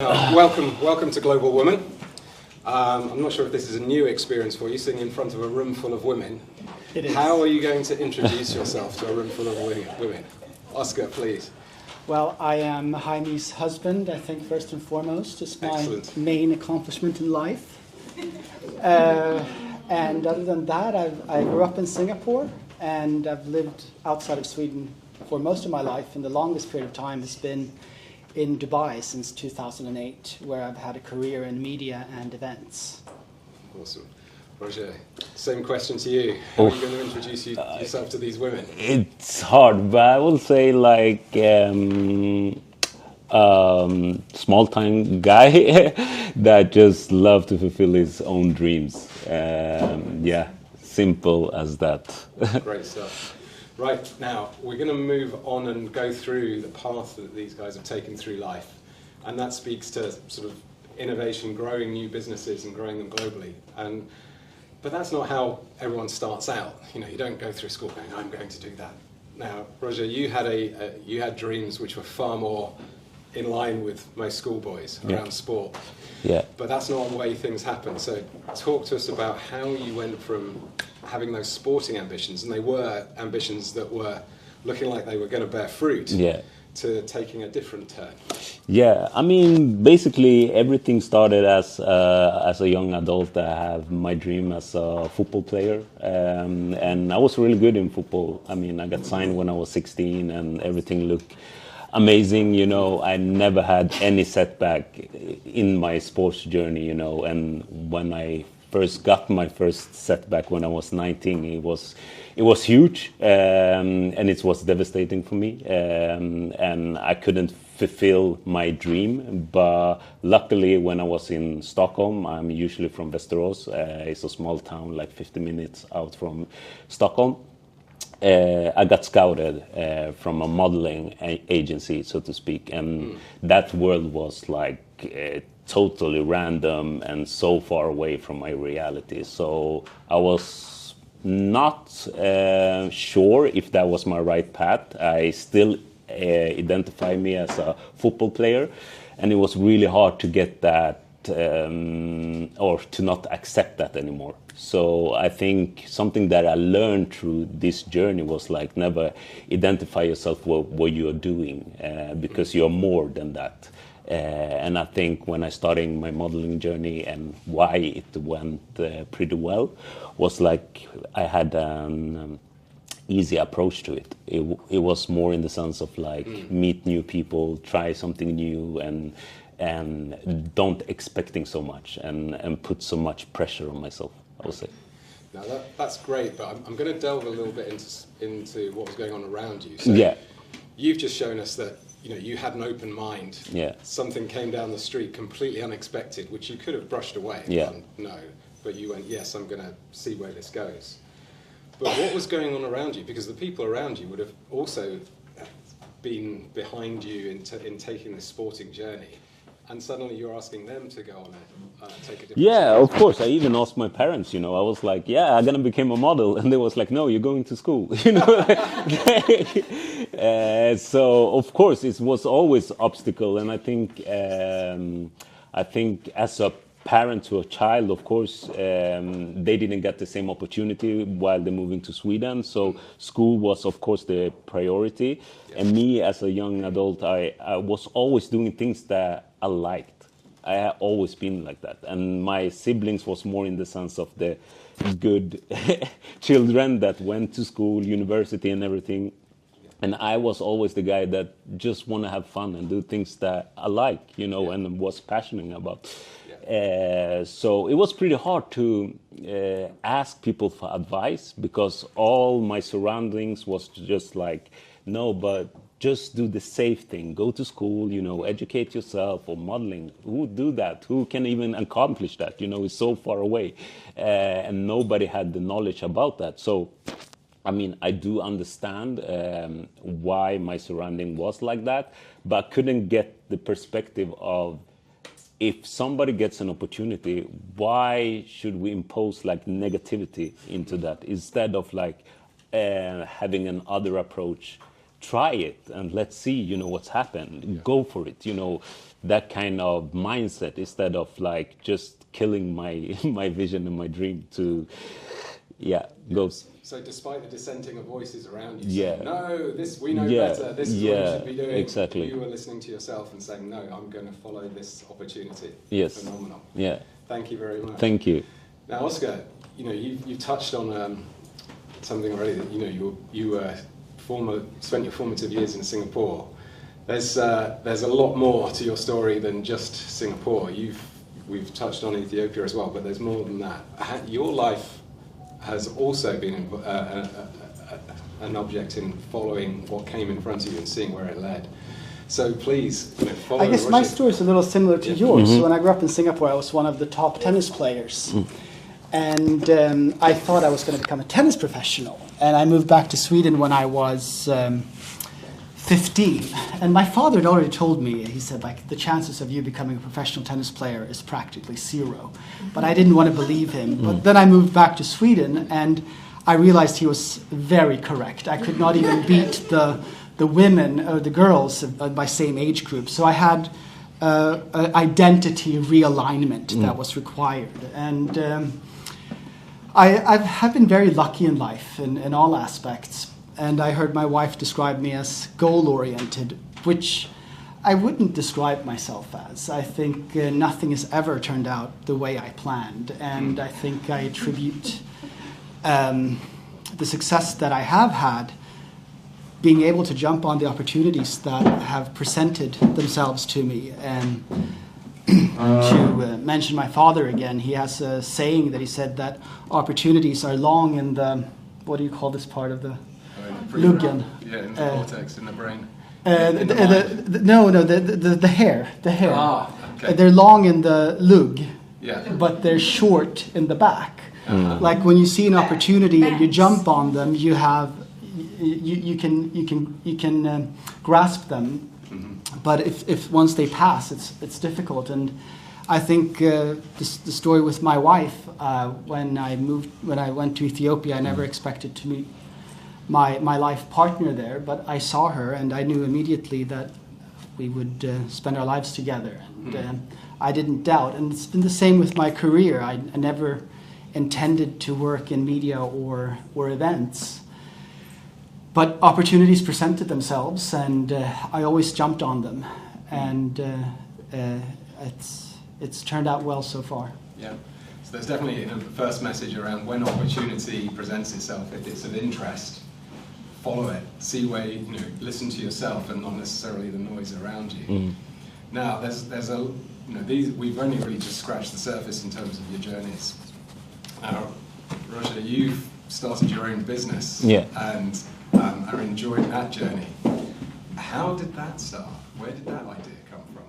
Welcome to Global Women. I'm not sure if this is a new experience for you, sitting in front of a room full of women. It is. How are you going to introduce yourself to a room full of women? Oscar, please. Well, I am Jaime's husband, I think, first and foremost. It's my Excellent. main accomplishment in life. And other than that, I grew up in Singapore, and I've lived outside of Sweden for most of my life, and the longest period of time has been in Dubai since 2008, where I've had a career in media and events. Awesome. Roger, same question to you. How are you going to introduce yourself to these women? It's hard, but I will say like small-time guy that just love to fulfill his own dreams. Yeah, simple as that. Great stuff. Right, now we're going to move on and go through the path that these guys have taken through life. And that speaks to sort of innovation, growing new businesses and growing them globally. But that's not how everyone starts out. You know, you don't go through school going, I'm going to do that. Now, Roger, you had dreams which were far more in line with most schoolboys around sport. Yeah. But that's not the way things happen. So talk to us about how you went from having those sporting ambitions, and they were ambitions that were looking like they were going to bear fruit, to taking a different turn. Yeah, I mean, basically everything started as a young adult. I have my dream as a football player, and I was really good in football. I mean, I got signed when I was 16, and everything looked amazing. You know, I never had any setback in my sports journey. You know, and when I first got my first setback when I was 19, it was huge, and it was devastating for me, and I couldn't fulfill my dream. But luckily, when I was in Stockholm, I'm usually from Västerås. It's a small town, like 50 minutes out from Stockholm. I got scouted from a modeling agency, so to speak, and that world was like totally random and so far away from my reality. So I was not sure if that was my right path. I still identify me as a football player, and it was really hard to get that or to not accept that anymore. So I think something that I learned through this journey was like never identify yourself what you are doing, because you're more than that. And I think when I started my modeling journey and why it went pretty well was like I had an easy approach to it. It was more in the sense of like meet new people, try something new, and don't expecting so much and put so much pressure on myself, I would say. Now that's great, but I'm going to delve a little bit into what was going on around you. So you've just shown us that you had an open mind. Yeah. Something came down the street completely unexpected, which you could have brushed away. Yeah. No, but you went, yes, I'm going to see where this goes. But what was going on around you? Because the people around you would have also been behind you in taking this sporting journey. And suddenly you're asking them to go on take a different Yeah, of course. I even asked my parents, I was like, yeah, I'm going to become a model. And they was like, no, you're going to school, So, of course, it was always obstacle. And I think as a parent to a child, of course, they didn't get the same opportunity while they're moving to Sweden. So school was, of course, the priority. Yes. And me as a young adult, I was always doing things that I liked. I had always been like that. And my siblings was more in the sense of the good children that went to school, university and everything. And I was always the guy that just want to have fun and do things that I like, and was passionate about. So it was pretty hard to ask people for advice, because all my surroundings was just like, no, but just do the safe thing. Go to school, educate yourself, or modeling. Who would do that? Who can even accomplish that? It's so far away. And nobody had the knowledge about that. So, I mean, I do understand why my surrounding was like that, but I couldn't get the perspective of, if somebody gets an opportunity, why should we impose like negativity into that instead of like having an other approach try it and let's see, you know, what's happened. Go for it, you know, that kind of mindset instead of like just killing my my vision and my dream to, go. So despite the dissenting of voices around you Yeah. saying, no, this we know Yeah, better, this is what you should be doing, exactly. you were listening to yourself and saying, no, I'm going to follow this opportunity. Yes. Phenomenal. Yeah. Thank you very much. Thank you. Now, Oscar, you know, you touched on something already that, you know, you spent your formative years in Singapore. There's a lot more to your story than just Singapore. We've touched on Ethiopia as well, but there's more than that. Your life has also been an object in following what came in front of you and seeing where it led. So please, you know, follow. I guess my story is a little similar to yours. Mm-hmm. So when I grew up in Singapore, I was one of the top tennis players. And I thought I was going to become a tennis professional. And I moved back to Sweden when I was 15. And my father had already told me, he said, like, the chances of you becoming a professional tennis player is practically zero. But I didn't want to believe him. But then I moved back to Sweden and I realized he was very correct. I could not even beat the women or the girls of my same age group. So I had an identity realignment that was required. And I have been very lucky in life in all aspects. And I heard my wife describe me as goal-oriented, which I wouldn't describe myself as. I think nothing has ever turned out the way I planned. And I think I attribute the success that I have had being able to jump on the opportunities that have presented themselves to me. And to mention my father again, he has a saying that he said that opportunities are long in the, what do you call this part of the luggen? Yeah, in the cortex, in the brain. The hair. Ah, okay. They're long in the lug, but they're short in the back. Like when you see an opportunity and you jump on them, you can grasp them. But if once they pass, it's difficult. And I think the story with my wife, when I went to Ethiopia, I never expected to meet my life partner there, but I saw her and I knew immediately that we would spend our lives together. And I didn't doubt. And it's been the same with my career. I never intended to work in media or events. But opportunities presented themselves, and I always jumped on them, and it's turned out well so far. Yeah, so there's definitely a first message around when opportunity presents itself. If it's of interest, follow it. See where listen to yourself and not necessarily the noise around you. Now, there's a we've only really just scratched the surface in terms of your journeys. Now, Roger, you've started your own business, and are enjoying that journey. How did that start? Where did that idea come from?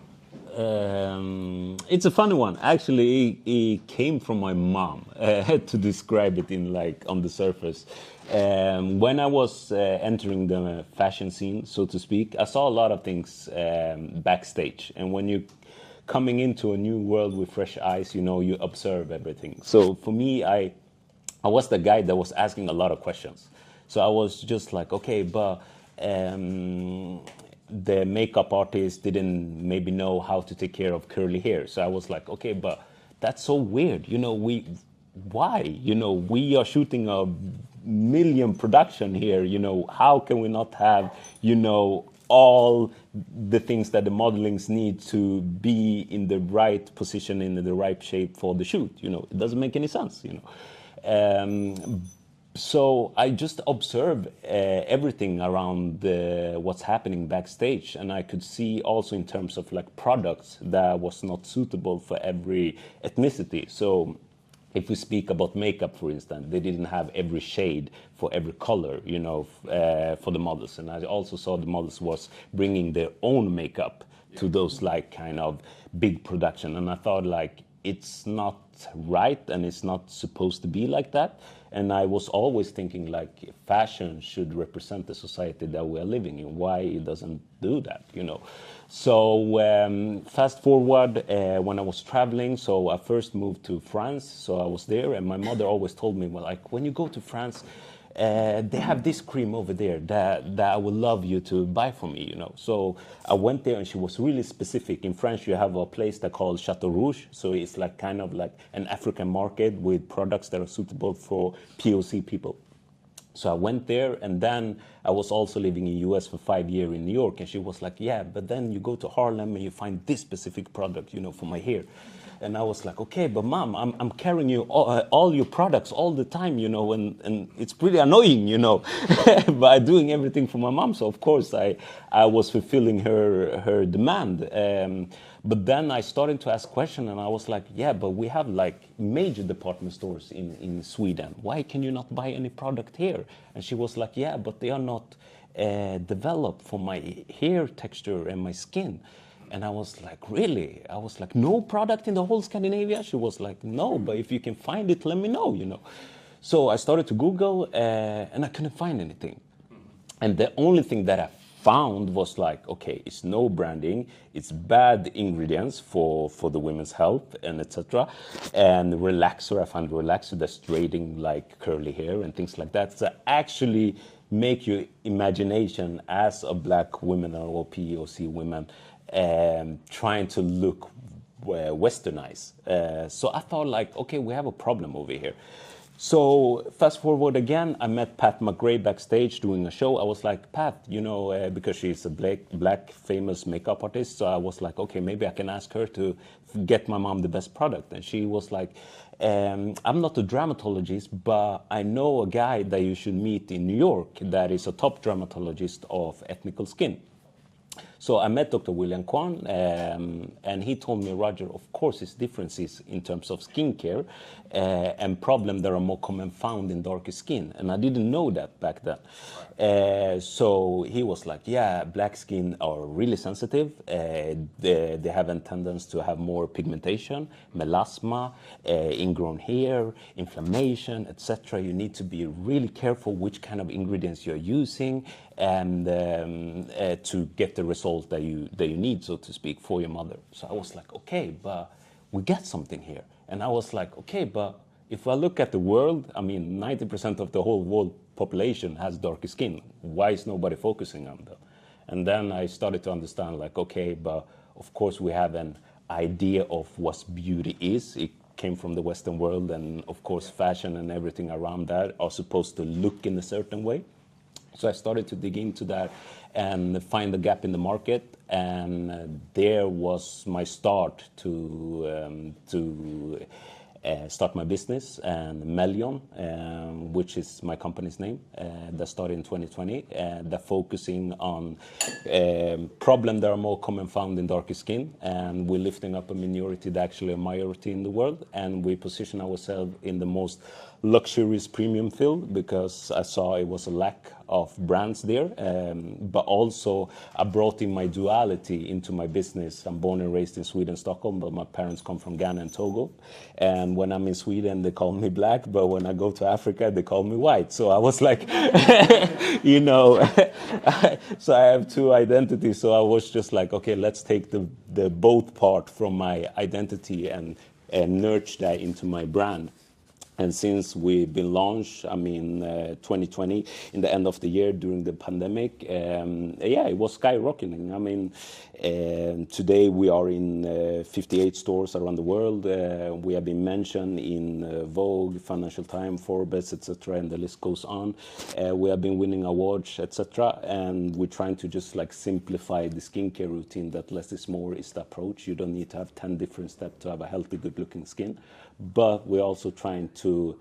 It's a funny one. Actually, it came from my mom, to describe it in on the surface. When I was entering the fashion scene, so to speak, I saw a lot of things backstage. And when you're coming into a new world with fresh eyes, you observe everything. So for me, I was the guy that was asking a lot of questions. So I was just like, okay, but the makeup artist didn't maybe know how to take care of curly hair. So I was like, okay, but that's so weird. Why? We are shooting a million production here. How can we not have, all the things that the modelings need to be in the right position, in the right shape for the shoot? It doesn't make any sense, So I just observed everything around what's happening backstage, and I could see also in terms of products that was not suitable for every ethnicity. So if we speak about makeup, for instance, they didn't have every shade for every color, for the models. And I also saw the models was bringing their own makeup to those kind of big production, and I thought it's not right and it's not supposed to be like that. And I was always thinking fashion should represent the society that we are living in. Why it doesn't do that, So fast forward when I was traveling, so I first moved to France. So I was there, and my mother always told me, well, when you go to France, they have this cream over there that I would love you to buy for me, you know. So I went there and she was really specific. In France, you have a place that called Chateau Rouge. So it's like kind of like an African market with products that are suitable for POC people. So I went there, and then I was also living in US for 5 years in New York, and she was like, yeah, but then you go to Harlem and you find this specific product, you know, for my hair. And I was like, okay, but mom, I'm carrying you all your products all the time, you know, and it's pretty annoying, you know, by doing everything for my mom. So of course I was fulfilling her demand. But then I started to ask questions, and I was like, yeah, but we have like major department stores in Sweden. Why can you not buy any product here? And she was like, yeah, but they are not developed for my hair texture and my skin. And I was like, really? I was like, no product in the whole Scandinavia? She was like, no, but if you can find it, let me know, you know. So I started to Google, and I couldn't find anything. And the only thing that I found was like, okay, it's no branding, it's bad ingredients for the women's health and etc. And relaxer, I found relaxer that's straightening like curly hair and things like that. So actually make your imagination as a black woman or POC women trying to look westernized. So I thought like, okay, we have a problem over here. So fast forward again, I met Pat McGray backstage doing a show. I was like, Pat, you know, because she's a black famous makeup artist. So I was like, okay, maybe I can ask her to get my mom the best product. And she was like, I'm not a dermatologist, but I know a guy that you should meet in New York that is a top dermatologist of ethnical skin. So I met Dr. William Kwan, and he told me, Roger, of course, it's differences in terms of skincare and problems that are more common found in darker skin. And I didn't know that back then. So he was like, yeah, black skin are really sensitive. They have a tendency to have more pigmentation, melasma, ingrown hair, inflammation, etc. You need to be really careful which kind of ingredients you're using and to get the result that you need, so to speak, for your mother. So I was like, okay, but we get something here. And I was like, okay, but if I look at the world, I mean, 90% of the whole world population has darker skin. Why is nobody focusing on that? And then I started to understand, like, okay, but of course we have an idea of what beauty is. It came from the Western world, and of course fashion and everything around that are supposed to look in a certain way. So I started to dig into that and find the gap in the market, and there was my start to start my business, and Melion, which is my company's name, that started in 2020, that focusing on problems that are more common found in darker skin, and we're lifting up a minority that actually a majority in the world, and we position ourselves in the most luxurious premium field because I saw it was a lack of brands there, but also I brought in my duality into my business. I'm born and raised in Sweden, Stockholm, but my parents come from Ghana and Togo. And when I'm in Sweden, they call me black, but when I go to Africa, they call me white. So I was like, you know, so I have two identities. So I was just like, okay, let's take the both part from my identity and nurture that into my brand. And since we've been launched, 2020, in the end of the year during the pandemic, yeah, it was skyrocketing. I mean, today we are in 58 stores around the world. We have been mentioned in Vogue, Financial Times, Forbes, etc., and the list goes on. We have been winning awards, etc., and we're trying to just like simplify the skincare routine. That less is more is the approach. You don't need to have 10 different steps to have a healthy, good-looking skin. But we're also trying to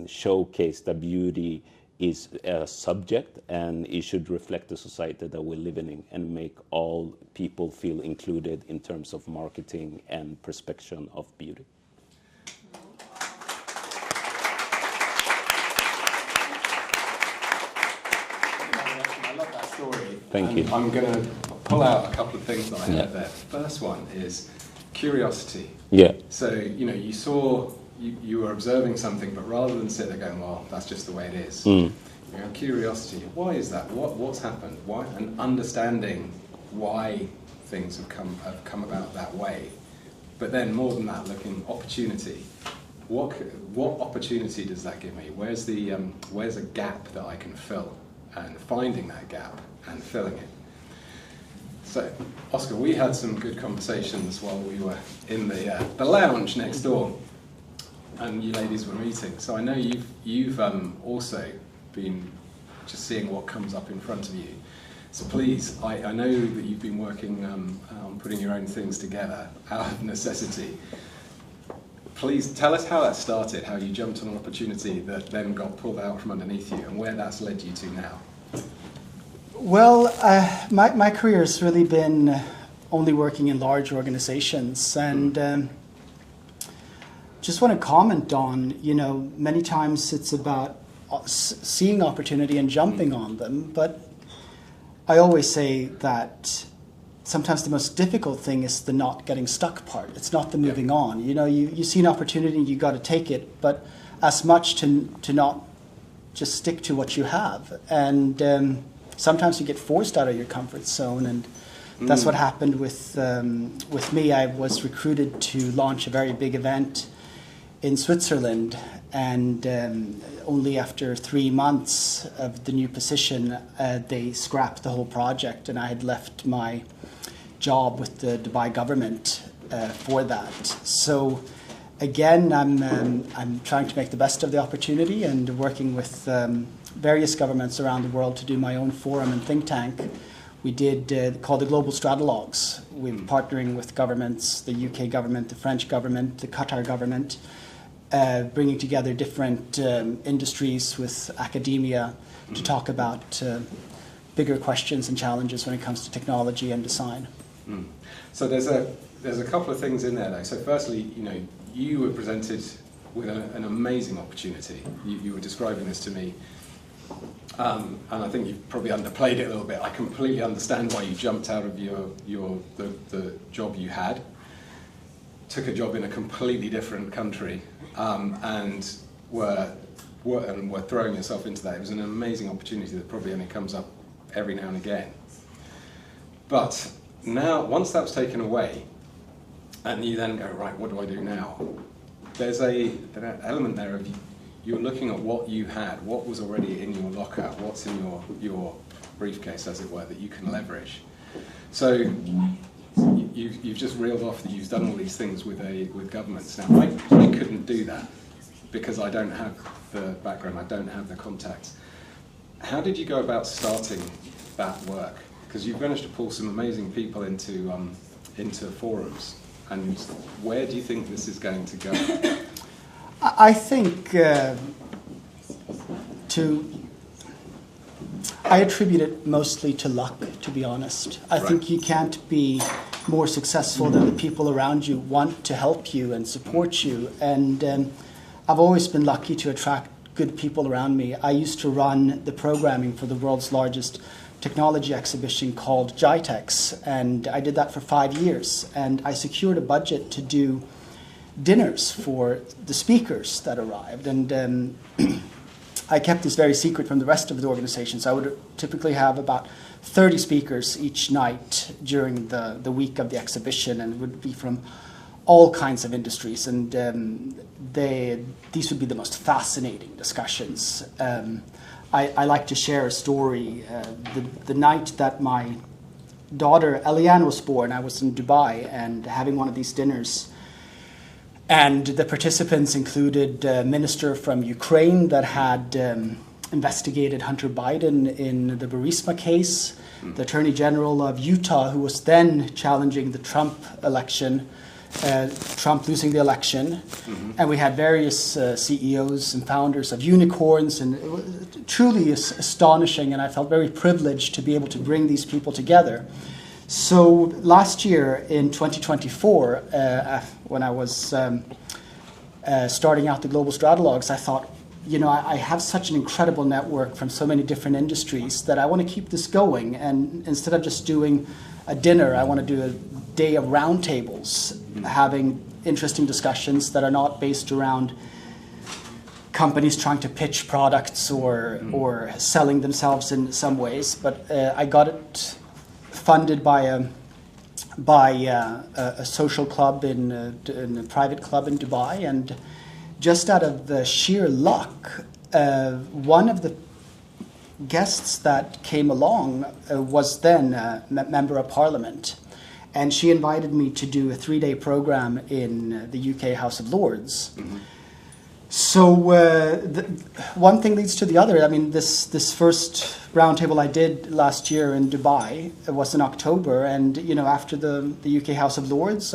showcase that beauty is a subject and it should reflect the society that we're living in and make all people feel included in terms of marketing and perception of beauty. I love that story. Thank you. I'm going to pull out a couple of things that I heard there. First one is curiosity. Yeah. So, you know, you saw, you were observing something, but rather than sit there going, well, that's just the way it is. You know, curiosity. Why is that? What's happened? Why? And understanding why things have come about that way. But then more than that, looking opportunity. what opportunity does that give me? Where's a gap that I can fill, and finding that gap and filling it. So, Oscar, we had some good conversations while we were in the lounge next door, and you ladies were meeting. So I know you've also been just seeing what comes up in front of you. So please, I know that you've been working on putting your own things together out of necessity. Please tell us how that started, how you jumped on an opportunity that then got pulled out from underneath you, and where that's led you to now. Well, my career has really been only working in large organizations, and just want to comment on, many times it's about seeing opportunity and jumping on them, but I always say that sometimes the most difficult thing is the not getting stuck part. It's not the moving on. You see an opportunity, you got to take it, but as much to not just stick to what you have. And sometimes you get forced out of your comfort zone, and that's what happened with me. I was recruited to launch a very big event in Switzerland, and only after 3 months of the new position, they scrapped the whole project, and I had left my job with the Dubai government for that. So again, I'm trying to make the best of the opportunity and working with various governments around the world to do my own forum and think tank. We did called the Global Strategies. We're partnering with governments, the UK government, the French government, the Qatar government, bringing together different industries with academia to talk about bigger questions and challenges when it comes to technology and design. So there's a couple of things in there though. So firstly, you were presented with an amazing opportunity. You were describing this to me, and I think you've probably underplayed it a little bit. I completely understand why you jumped out of the job you had, took a job in a completely different country, and were throwing yourself into that. It was an amazing opportunity that probably only comes up every now and again. But now, once that was taken away, and you then go, right, what do I do now? There's an element there of you're looking at what you had, what was already in your locker, what's in your briefcase, as it were, that you can leverage. So you've just reeled off that you've done all these things with governments. Now, I couldn't do that because I don't have the background, I don't have the contacts. How did you go about starting that work? Because you've managed to pull some amazing people into forums, and where do you think this is going to go? I think I attribute it mostly to luck, to be honest. I think you can't be more successful than the people around you want to help you and support you. And I've always been lucky to attract good people around me. I used to run the programming for the world's largest technology exhibition called GITEX, and I did that for 5 years. And I secured a budget to do dinners for the speakers that arrived. And I kept this very secret from the rest of the organization. So I would typically have about 30 speakers each night during the week of the exhibition, and it would be from all kinds of industries. And these would be the most fascinating discussions. I like to share a story. The night that my daughter Eliane was born, I was in Dubai and having one of these dinners. And the participants included a minister from Ukraine that had investigated Hunter Biden in the Burisma case, the Attorney General of Utah, who was then challenging the Trump election, Trump losing the election. And we had various CEOs and founders of unicorns, and it was truly astonishing, and I felt very privileged to be able to bring these people together. So last year in 2024, when I was starting out the Global Strategies, I thought, I have such an incredible network from so many different industries that I want to keep this going. And instead of just doing a dinner, I want to do a day of roundtables, having interesting discussions that are not based around companies trying to pitch products or selling themselves in some ways. But I got it funded by a social club in a private club in Dubai, and just out of the sheer luck, one of the guests that came along was then a member of Parliament. And she invited me to do a 3-day program in the UK House of Lords. Mm-hmm. So one thing leads to the other. I mean, this first roundtable I did last year in Dubai, it was in October, and after the UK House of Lords,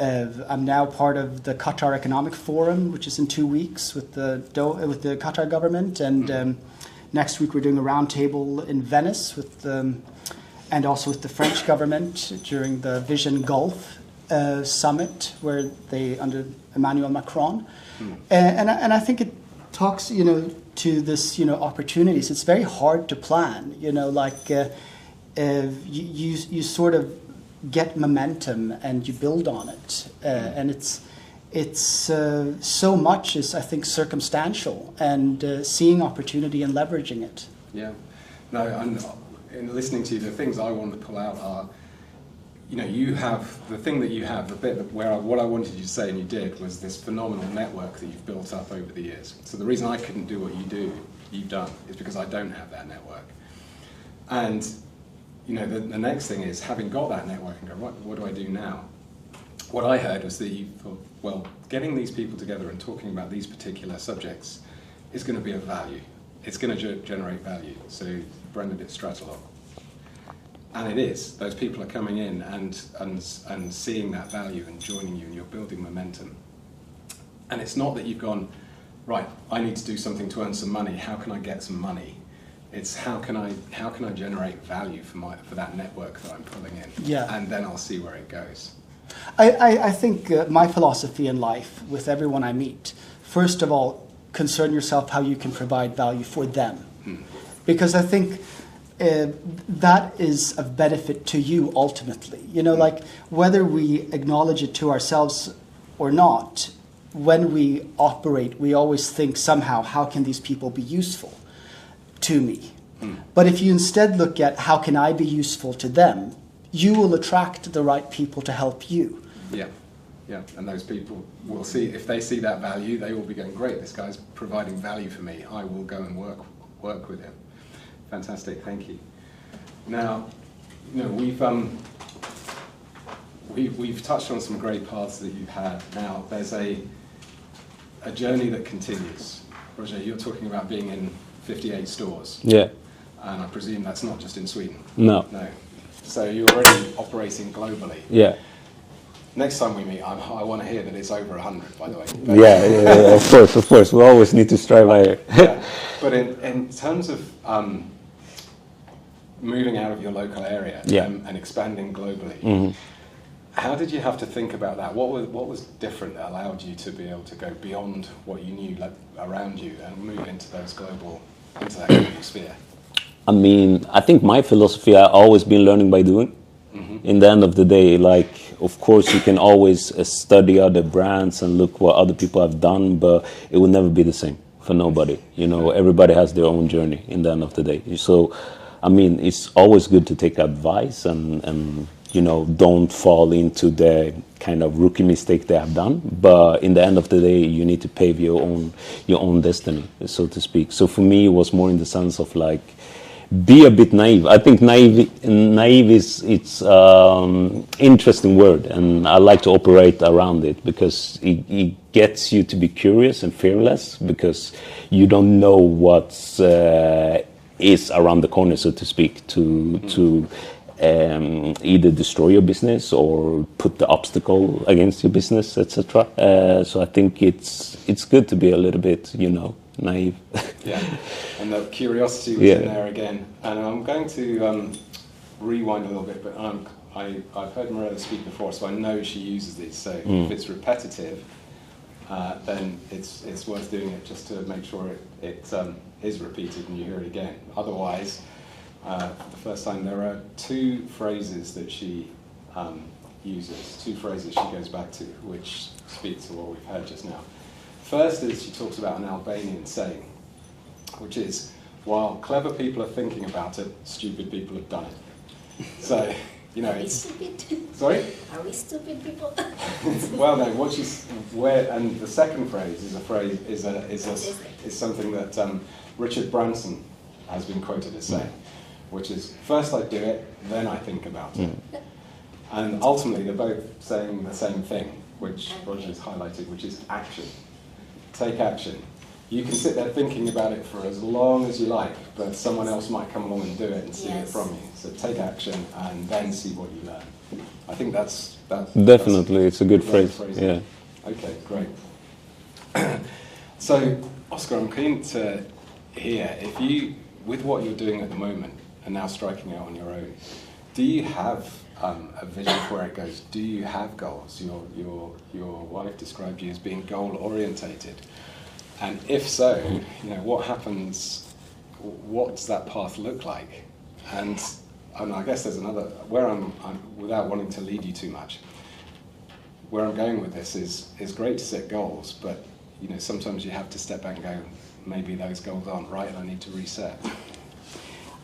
I'm now part of the Qatar Economic Forum, which is in 2 weeks with the Qatar government, and next week we're doing a roundtable in Venice with and also with the French government during the Vision Gulf summit, where they under Emmanuel Macron, and I think it talks to this opportunities. It's very hard to plan. You sort of get momentum and you build on it, and it's so much is, I think, circumstantial and seeing opportunity and leveraging it. Yeah, no, and in listening to you, the things I want to pull out are, you have the thing that you have, the bit that what I wanted you to say and you did was this phenomenal network that you've built up over the years. So the reason I couldn't do what you've done, is because I don't have that network. And the next thing is, having got that network and go, what do I do now? What I heard was that you thought, well, getting these people together and talking about these particular subjects is going to be of value. It's going to generate value. So Brendan did Stratolog. And it is. Those people are coming in and seeing that value and joining you, and you're building momentum. And it's not that you've gone, right, I need to do something to earn some money. How can I get some money? It's how can I generate value for that network that I'm pulling in? Yeah. And then I'll see where it goes. I think my philosophy in life with everyone I meet, first of all, concern yourself how you can provide value for them. Because I think that is of benefit to you ultimately. Like whether we acknowledge it to ourselves or not, when we operate, we always think somehow, how can these people be useful to me? But if you instead look at how can I be useful to them, you will attract the right people to help you. Yeah, and those people will see, if they see that value, they will be going, great, this guy's providing value for me, I will go and work with him. Fantastic, thank you. Now, we've touched on some great paths that you've had. Now, there's a journey that continues. Roger, you're talking about being in 58 stores. Yeah. And I presume that's not just in Sweden. No. So you're already operating globally. Yeah. Next time we meet, I want to hear that it's over 100, by the way. Yeah, of course. We always need to strive higher. Yeah. But in terms of moving out of your local area and expanding globally, how did you have to think about that? What was different that allowed you to be able to go beyond what you knew around you and move into that global sphere? I mean, I think my philosophy, I've always been learning by doing. In the end of the day, of course, you can always study other brands and look what other people have done, but it will never be the same for nobody. Everybody has their own journey in the end of the day. So, I mean, it's always good to take advice and don't fall into the kind of rookie mistake they have done. But in the end of the day, you need to pave your own destiny, so to speak. So for me, it was more in the sense of be a bit naive. I think naive is interesting word, and I like to operate around it because it gets you to be curious and fearless, because you don't know what is around the corner, so to speak, to either destroy your business or put the obstacle against your business, etc. So I think it's good to be a little bit, naive. Yeah, and the curiosity was in there again. And I'm going to rewind a little bit, but I've heard Mirella speak before, so I know she uses these. So if it's repetitive, then it's worth doing it just to make sure it is repeated and you hear it again. Otherwise, for the first time, there are two phrases that she uses, two phrases she goes back to, which speak to what we've heard just now. First is she talks about an Albanian saying, which is, while clever people are thinking about it, stupid people have done it. So, You know, Are we it's stupid? sorry. Are we stupid people? Well, no. And the second phrase is something that Richard Branson has been quoted as saying, which is first I do it, then I think about it. And ultimately, they're both saying the same thing, which Roger's highlighted, which is action. Take action. You can sit there thinking about it for as long as you like, but someone else might come along and do it and steal it from you. So take action and then see what you learn. I think that's definitely, it's a good phrase. Yeah. Okay, great. So, Oscar, I'm keen to hear, if you, with what you're doing at the moment, and now striking out on your own, do you have a vision for where it goes? Do you have goals? Your wife described you as being goal-orientated. And if so, you know, what happens, what does that path look like? And I guess there's another, where I'm without wanting to lead you too much, where I'm going with this is great to set goals, but you know, sometimes you have to step back and go, maybe those goals aren't right and I need to reset.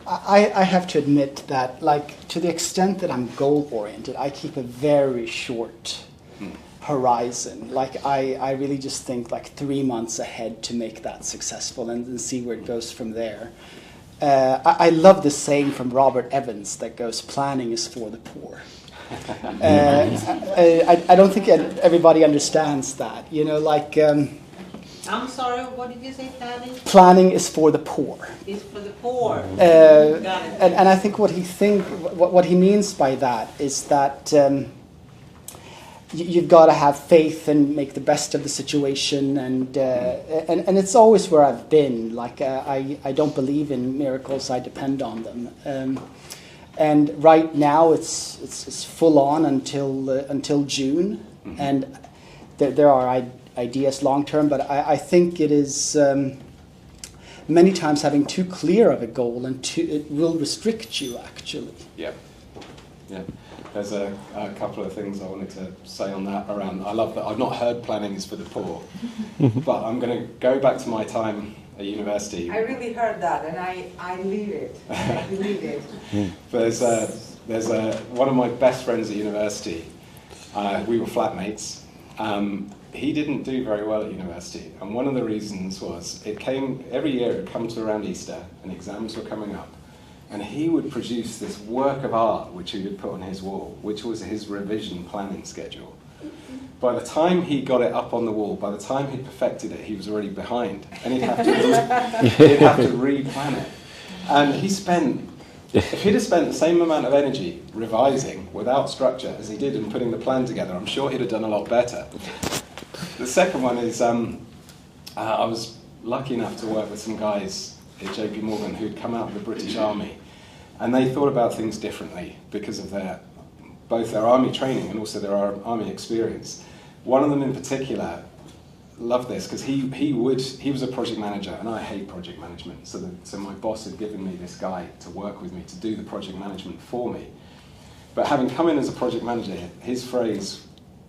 I have to admit that, like, to the extent that I'm goal-oriented, I keep a very short horizon. Like, I really just think like 3 months ahead to make that successful and see where it goes from there. I love the saying from Robert Evans that goes, planning is for the poor. I don't think everybody understands that. You know, like... I'm sorry, what did you say, planning? Planning is for the poor. It's for the poor. Got it. And I think what he means by that is that you've got to have faith and make the best of the situation, and it's always where I've been. Like I don't believe in miracles; I depend on them. And right now it's full on until June, and there are ideas long term, but I think it is many times having too clear of a goal and it will restrict you actually. Yeah. There's a couple of things I wanted to say on that around. I love that I've not heard planning is for the poor, but I'm going to go back to my time at university. I really heard that, and I believe it. I believe it. There's one of my best friends at university. We were flatmates. He didn't do very well at university, and one of the reasons was every year it would come to around Easter and exams were coming up, and he would produce this work of art which he would put on his wall, which was his revision planning schedule. By the time he got it up on the wall, by the time he perfected it, he was already behind, and he'd have to re-plan it. And if he'd have spent the same amount of energy revising without structure as he did in putting the plan together, I'm sure he'd have done a lot better. The second one is I was lucky enough to work with some guys at JP Morgan who'd come out of the British Army, and they thought about things differently because of both their army training and also their army experience. One of them in particular loved this because he was a project manager, and I hate project management. So my boss had given me this guy to work with me to do the project management for me. But having come in as a project manager, his phrase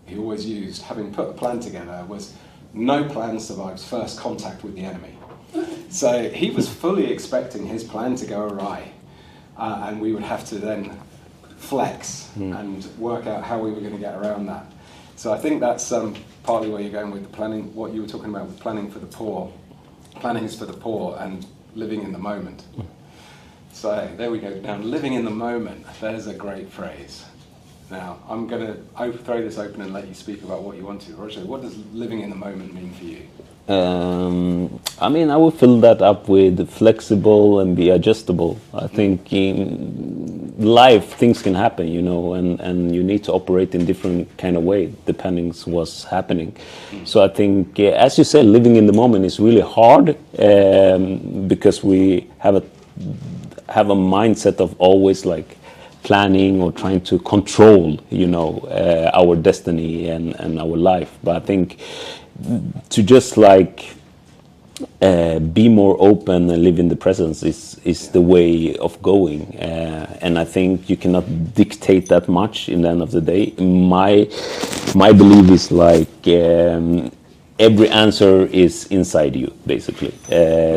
he always used, having put a plan together, was no plan survives first contact with the enemy. So he was fully expecting his plan to go awry, and we would have to then flex and work out how we were going to get around that. So I think that's partly where you're going with the planning, what you were talking about with planning for the poor. Planning is for the poor and living in the moment. So there we go, now living in the moment, there's a great phrase. Now, I'm going to throw this open and let you speak about what you want to. Roger, what does living in the moment mean for you? I mean, I would fill that up with flexible and be adjustable. I think in life, things can happen, you know, and you need to operate in different kind of way, depending on what's happening. So I think, as you said, living in the moment is really hard because we have a mindset of always like planning or trying to control, you know, our destiny and our life. But I think to just like be more open and live in the presence is the way of going. And I think you cannot dictate that much in the end of the day. My belief is like every answer is inside you, basically.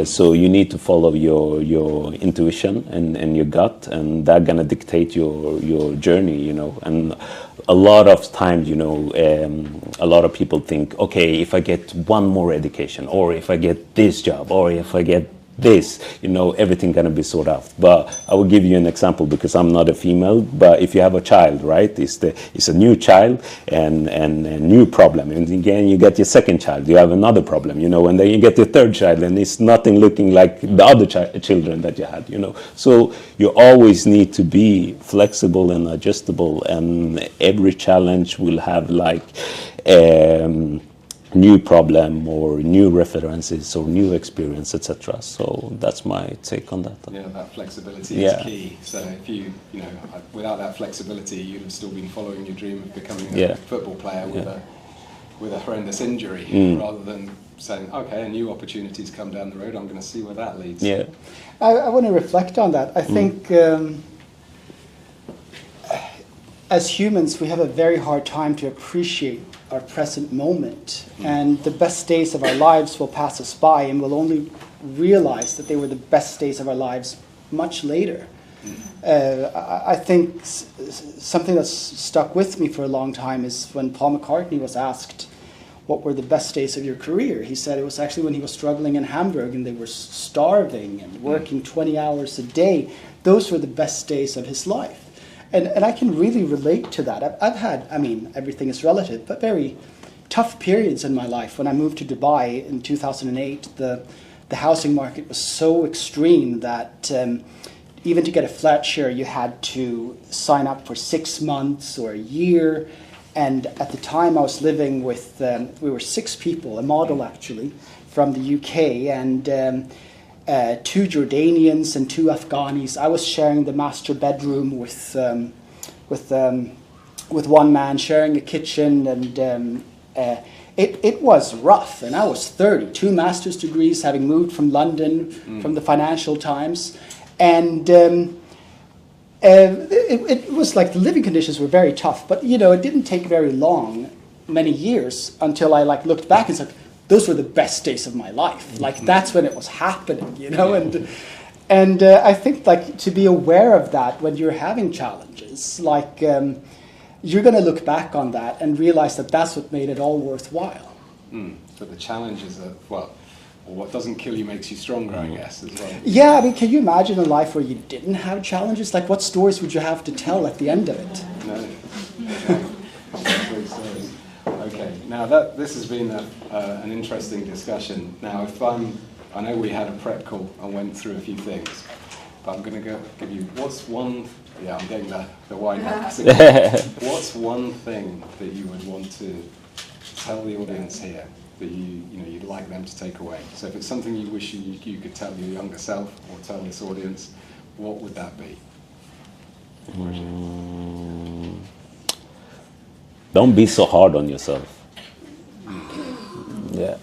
So you need to follow your intuition and your gut, and that's gonna dictate your journey, you know. And a lot of times, you know, a lot of people think, okay, if I get one more education, or if I get this job, or if I get this, you know, everything gonna be sorted out. But I will give you an example because I'm not a female. But if you have a child, right, it's a new child and a new problem, and again you get your second child, you have another problem, you know, and then you get your third child, and it's nothing looking like the other children that you had, you know. So you always need to be flexible and adjustable, and every challenge will have like new problem or new references or new experience, etc. So that's my take on that. Yeah, that flexibility is key. So if you know, without that flexibility, you'd have still been following your dream of becoming a football player with a horrendous injury, rather than saying, okay, a new opportunity's come down the road, I'm going to see where that leads. Yeah, I want to reflect on that. I think as humans, we have a very hard time to appreciate our present moment, and the best days of our lives will pass us by, and we'll only realize that they were the best days of our lives much later. I think something that's stuck with me for a long time is when Paul McCartney was asked what were the best days of your career. He said it was actually when he was struggling in Hamburg and they were starving and working 20 hours a day. Those were the best days of his life. And I can really relate to that. I've had, I mean, everything is relative, but very tough periods in my life. When I moved to Dubai in 2008, the housing market was so extreme that even to get a flat share, you had to sign up for 6 months or a year. And at the time I was living with, we were 6 people, a model actually, from the UK, and 2 Jordanians and 2 Afghanis. I was sharing the master bedroom with one man, sharing a kitchen, and it was rough. And I was 30, 2 master's degrees, having moved from London, from the Financial Times, and it was like the living conditions were very tough. But you know, it didn't take very long, many years, until I like looked back and said, those were the best days of my life. Like that's when it was happening, you know. And I think like to be aware of that when you're having challenges, like you're going to look back on that and realize that that's what made it all worthwhile. So the challenges are what doesn't kill you makes you stronger, I guess, as well. Yeah, I mean, can you imagine a life where you didn't have challenges? Like, what stories would you have to tell at the end of it? No. Okay, now this has been an interesting discussion. Now, I know we had a prep call and went through a few things, but I'm going to give you, what's one, I'm getting the wine back. What's one thing that you would want to tell the audience here that you'd like them to take away? So if it's something you wish you could tell your younger self or tell this audience, what would that be? Don't be so hard on yourself. Yeah.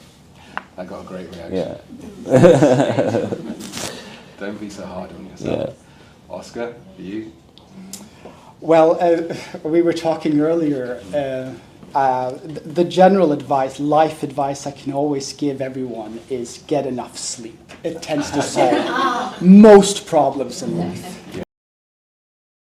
I got a great reaction. Yeah. Don't be so hard on yourself. Yeah. Oscar, you? Well, we were talking earlier. The general advice, life advice I can always give everyone is get enough sleep. It tends to solve most problems in life.